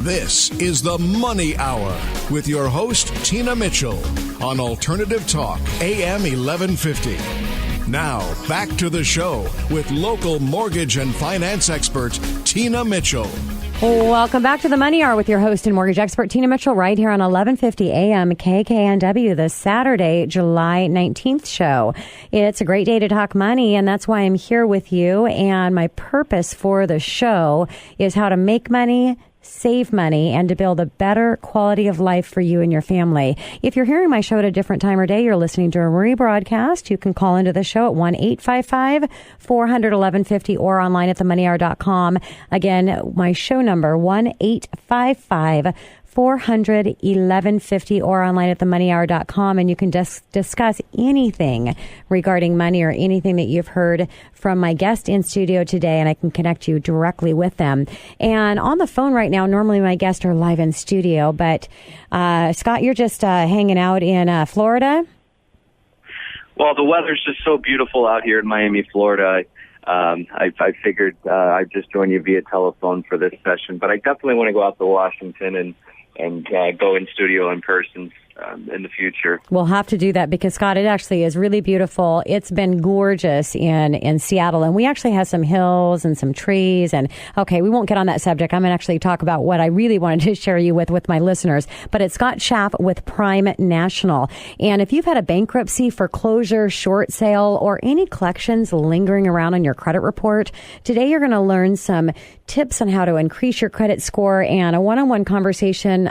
This is the Money Hour with your host, Tina Mitchell, on Alternative Talk, AM 1150. Now, back to the show with local mortgage and finance expert, Tina Mitchell. Welcome back to the Money Hour with your host and mortgage expert, Tina Mitchell, right here on 1150 AM KKNW, the Saturday, July 19th show. It's a great day to talk money, and that's why I'm here with you. And my purpose for the show is how to make money, save money, and to build a better quality of life for you and your family. If you're hearing my show at a different time or day, you're listening to a rebroadcast, you can call into the show at 1-855-400-1150 or online at themoneyhour.com. Again, my show number, 1-855-400-1150 or online at themoneyhour.com, and you can discuss anything regarding money or anything that you've heard from my guest in studio today, and I can connect you directly with them. And on the phone right now, normally my guests are live in studio, but Scott, you're just hanging out in Florida? Well, the weather's just so beautiful out here in Miami, Florida. I figured I'd just join you via telephone for this session, but I definitely want to go out to Washington and go in studio in person in the future. We'll have to do that because, Scott, it actually is really beautiful. It's been gorgeous in Seattle, and we actually have some hills and some trees. And, okay, we won't get on that subject. I'm going to actually talk about what I really wanted to share you with my listeners. But it's Scott Schaaf with Prime National. And if you've had a bankruptcy, foreclosure, short sale, or any collections lingering around on your credit report, today you're going to learn some tips on how to increase your credit score, and a one-on-one conversation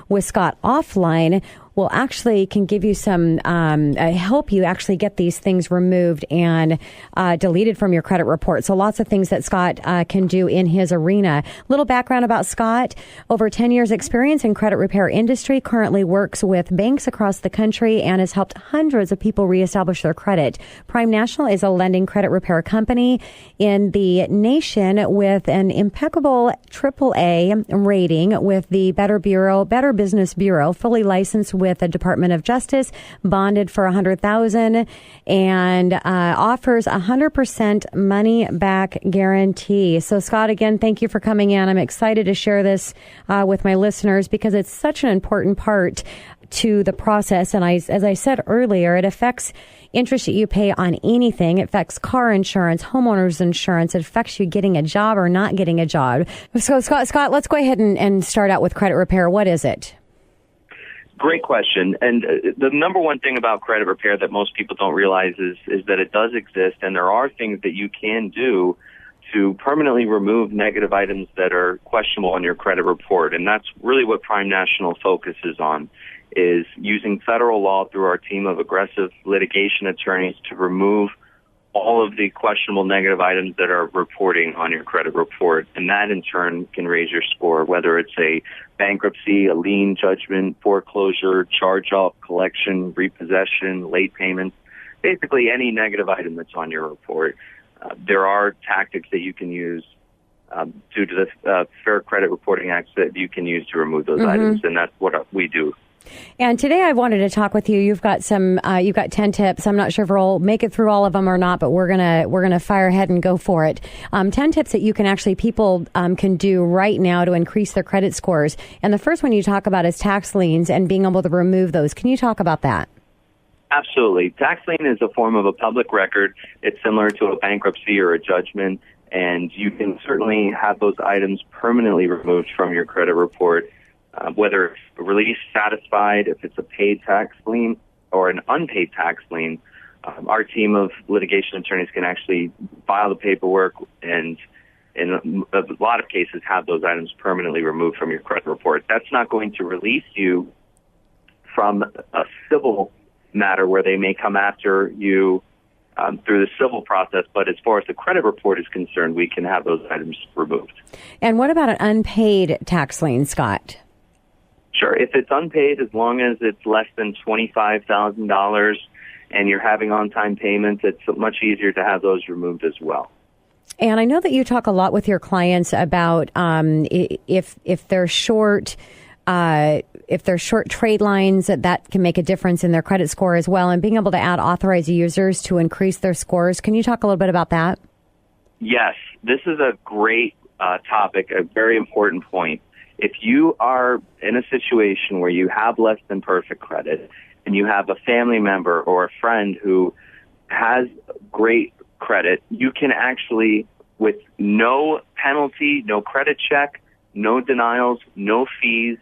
with Scott offline will actually can give you some help you actually get these things removed and deleted from your credit report. So lots of things that Scott can do in his arena. Little background about Scott: over 10 years experience in credit repair industry, currently works with banks across the country and has helped hundreds of people reestablish their credit. Prime National is a lending credit repair company in the nation with an impeccable AAA rating with the Better Business Bureau, fully licensed with the Department of Justice, bonded for $100,000, and offers 100% money back guarantee. So, Scott, again, thank you for coming in. I'm excited to share this with my listeners because it's such an important part to the process. And as I said earlier, it affects interest that you pay on anything. It affects car insurance, homeowners insurance. It affects you getting a job or not getting a job. So, Scott, let's go ahead and start out with credit repair. What is it? Great question. And the number one thing about credit repair that most people don't realize is that it does exist, and there are things that you can do to permanently remove negative items that are questionable on your credit report. And that's really what Prime National focuses on, is using federal law through our team of aggressive litigation attorneys to remove all of the questionable negative items that are reporting on your credit report. And that, in turn, can raise your score, whether it's a bankruptcy, a lien judgment, foreclosure, charge-off, collection, repossession, late payments, basically any negative item that's on your report. There are tactics that you can use due to the Fair Credit Reporting Act that you can use to remove those items, and that's what we do. And today I wanted to talk with you. You've got 10 tips. I'm not sure if we'll make it through all of them or not, but we're gonna fire ahead and go for it. 10 tips that you can actually people can do right now to increase their credit scores. And the first one you talk about is tax liens and being able to remove those. Can you talk about that? Absolutely. Tax lien is a form of a public record. It's similar to a bankruptcy or a judgment, and you can certainly have those items permanently removed from your credit report. Whether it's release satisfied, if it's a paid tax lien or an unpaid tax lien, our team of litigation attorneys can actually file the paperwork and in a lot of cases have those items permanently removed from your credit report. That's not going to release you from a civil matter where they may come after you through the civil process, but as far as the credit report is concerned, we can have those items removed. And what about an unpaid tax lien, Scott? Sure. If it's unpaid, as long as it's less than $25,000 and you're having on-time payments, it's much easier to have those removed as well. And I know that you talk a lot with your clients about if they're short trade lines, that can make a difference in their credit score as well, and being able to add authorized users to increase their scores. Can you talk a little bit about that? Yes. This is a great topic, a very important point. if you are in a situation where you have less than perfect credit and you have a family member or a friend who has great credit, you can actually, with no penalty, no credit check, no denials, no fees,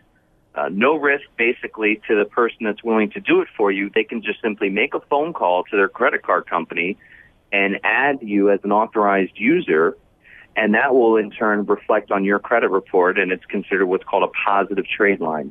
no risk basically to the person that's willing to do it for you, they can just simply make a phone call to their credit card company and add you as an authorized user, and that will in turn reflect on your credit report, and it's considered what's called a positive trade line.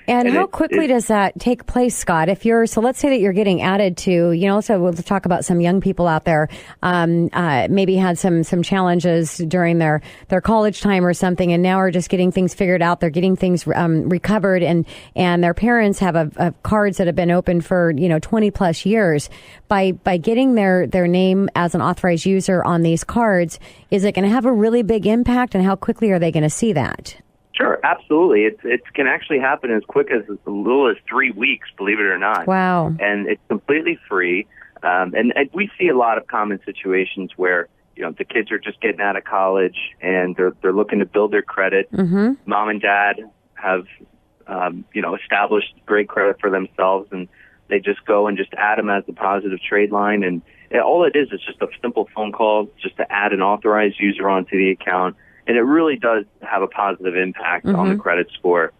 And how quickly does that take place, Scott? So let's say that you're getting added to, so we'll talk about some young people out there, maybe had some challenges during their college time or something, and now are just getting things figured out. They're getting things recovered, and their parents have cards that have been open for 20 plus years. By getting their name as an authorized user on these cards, is it going to have a really big impact, and how quickly are they going to see that? Sure, absolutely. It can actually happen as quick as little as 3 weeks, believe it or not. Wow. And it's completely free. And we see a lot of common situations where, the kids are just getting out of college and they're looking to build their credit. Mm-hmm. Mom and dad have, established great credit for themselves, and they just go and just add them as a positive trade line. And all it is just a simple phone call just to add an authorized user onto the account. And it really does have a positive impact on the credit score.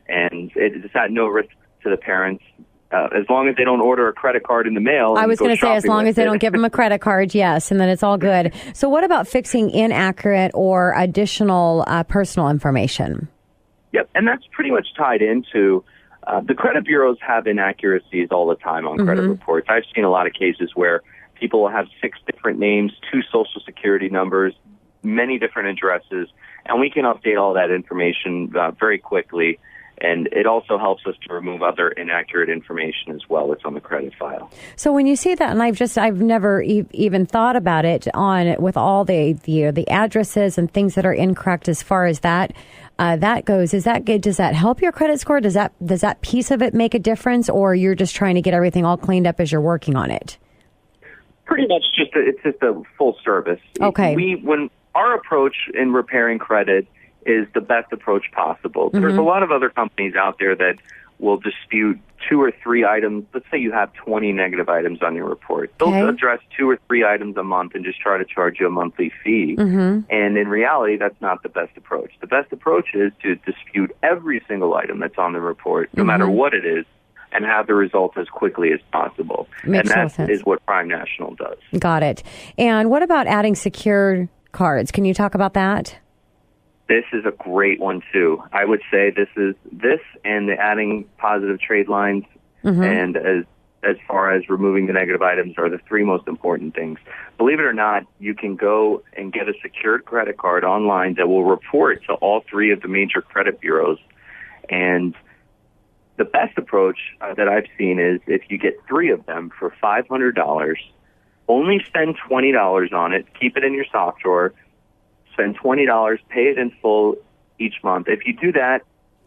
And it's at no risk to the parents, as long as they don't order a credit card in the mail. I was going to say, as long as they don't give them a credit card, yes, and then it's all good. So what about fixing inaccurate or additional personal information? Yep, and that's pretty much tied into the credit bureaus have inaccuracies all the time on credit reports. I've seen a lot of cases where people will have 6 different names, 2 social security numbers, many different addresses, and we can update all that information very quickly. And it also helps us to remove other inaccurate information as well that's on the credit file. So when you see that, and I've never even thought about it with all the addresses and things that are incorrect as far as that goes. Is that good? Does that help your credit score? Does that piece of it make a difference, or you're just trying to get everything all cleaned up as you're working on it? Pretty much it's just a full service. Okay. When our approach in repairing credit is the best approach possible. There's a lot of other companies out there that will dispute 2 or 3 items. Let's say you have 20 negative items on your report. They'll address 2 or 3 items a month and just try to charge you a monthly fee. And in reality, that's not the best approach. The best approach is to dispute every single item that's on the report, no matter what it is, and have the results as quickly as possible. Makes and that sense. is what Prime National does. Got it. And what about adding secure cards? Can you talk about that? This is a great one too. I would say this and the adding positive trade lines and as far as removing the negative items are the 3 most important things. Believe it or not, you can go and get a secured credit card online that will report to all 3 of the major credit bureaus. And the best approach that I've seen is if you get 3 of them for $500, only spend $20 on it, keep it in your sock drawer, spend $20, pay it in full each month. If you do that,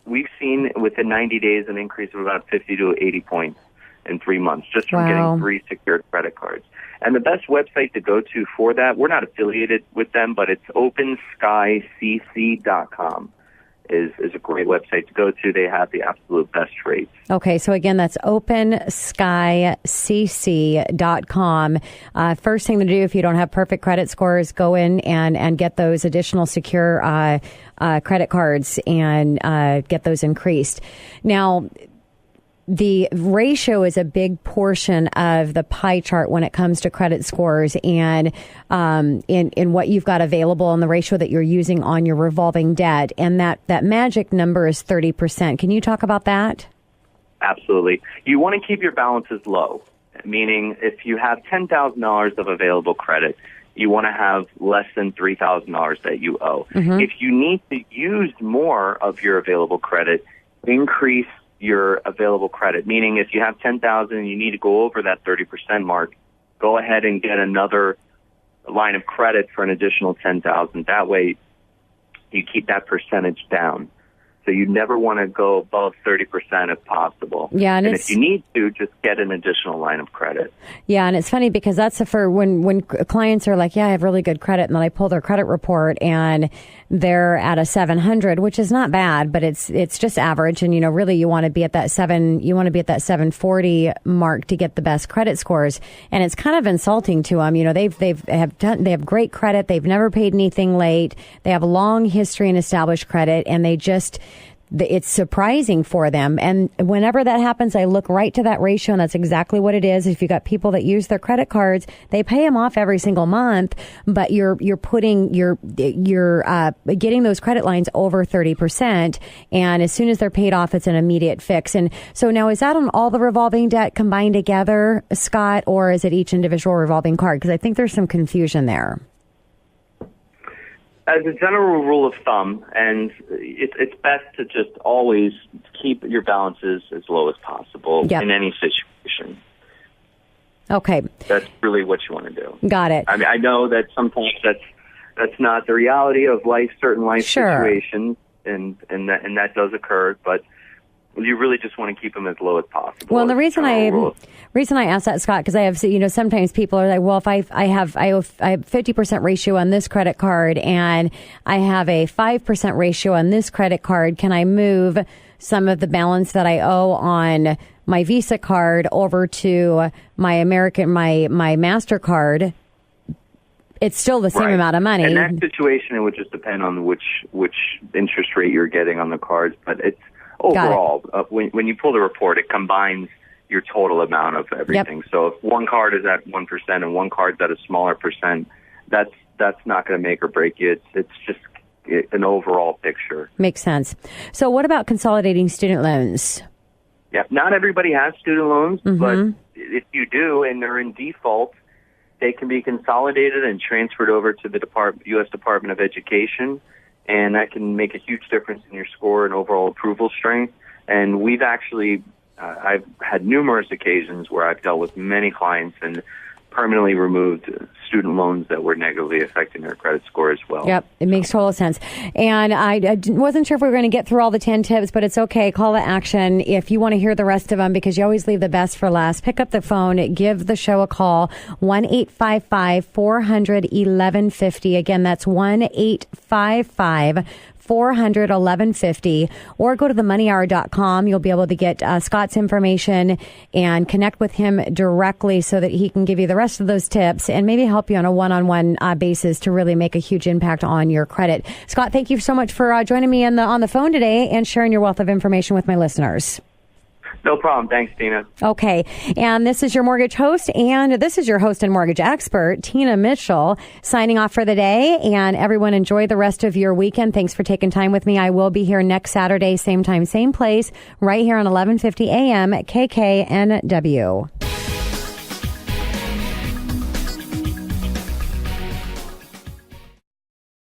we've seen within 90 days an increase of about 50 to 80 points in 3 months just from getting 3 secured credit cards. And the best website to go to for that, we're not affiliated with them, but it's OpenSkyCC.com. is a great website to go to. They have the absolute best rates. Okay, so again, that's OpenSkyCC.com. First thing to do if you don't have perfect credit scores, go in and get those additional secure credit cards and get those increased. Now, the ratio is a big portion of the pie chart when it comes to credit scores and in what you've got available and the ratio that you're using on your revolving debt. And that magic number is 30%. Can you talk about that? Absolutely. You want to keep your balances low, meaning if you have $10,000 of available credit, you want to have less than $3,000 that you owe. If you need to use more of your available credit, increase your available credit, meaning if you have $10,000 and you need to go over that 30% mark, go ahead and get another line of credit for an additional $10,000. That way, you keep that percentage down. So you never want to go above 30% if possible. Yeah, and if you need to, just get an additional line of credit. Yeah, and it's funny because that's for when clients are like, yeah, I have really good credit, and then I pull their credit report and they're at a 700, which is not bad, but it's just average. And really, you want to be at that 740 mark to get the best credit scores. And it's kind of insulting to them. They have great credit. They've never paid anything late. They have a long history in established credit, and it's surprising for them. And whenever that happens, I look right to that ratio, and that's exactly what it is. If you got people that use their credit cards, they pay them off every single month, but you're getting those credit lines over 30%. And as soon as they're paid off, it's an immediate fix. And so now, is that on all the revolving debt combined together, Scott, or is it each individual revolving card? Because I think there's some confusion there. As a general rule of thumb, and it's best to just always keep your balances as low as possible in any situation. Okay. That's really what you want to do. Got it. I mean, I know that sometimes that's not the reality of certain life situations, and that does occur, but you really just want to keep them as low as possible. Well, the reason I asked that, Scott, because I have, sometimes people are like, well, if I have 50% ratio on this credit card and I have a 5% ratio on this credit card, can I move some of the balance that I owe on my Visa card over to my MasterCard? It's still the same amount of money. In that situation, it would just depend on which interest rate you're getting on the cards, but it's overall, when you pull the report, it combines your total amount of everything. Yep. So if one card is at 1% and one card's at a smaller percent, that's not going to make or break you. It's just an overall picture. Makes sense. So what about consolidating student loans? Yeah, not everybody has student loans, but if you do and they're in default, they can be consolidated and transferred over to the U.S. Department of Education. And that can make a huge difference in your score and overall approval strength. And we've actually, I've had numerous occasions where I've dealt with many clients and permanently removed student loans that were negatively affecting their credit score as well. Yep, it makes total sense. And I wasn't sure if we were going to get through all the 10 tips, but it's okay. Call to action if you want to hear the rest of them, because you always leave the best for last. Pick up the phone, give the show a call, 1-855-400-1150. Again, that's 1-855-400-1150, or go to themoneyhour.com. You'll be able to get Scott's information and connect with him directly so that he can give you the rest of those tips and maybe help you on a one-on-one basis to really make a huge impact on your credit. Scott, thank you so much for joining me on the phone today and sharing your wealth of information with my listeners. No problem. Thanks, Tina. Okay. And this is your mortgage host, and this is your host and mortgage expert, Tina Mitchell, signing off for the day. And everyone, enjoy the rest of your weekend. Thanks for taking time with me. I will be here next Saturday, same time, same place, right here on 1150 AM KKNW.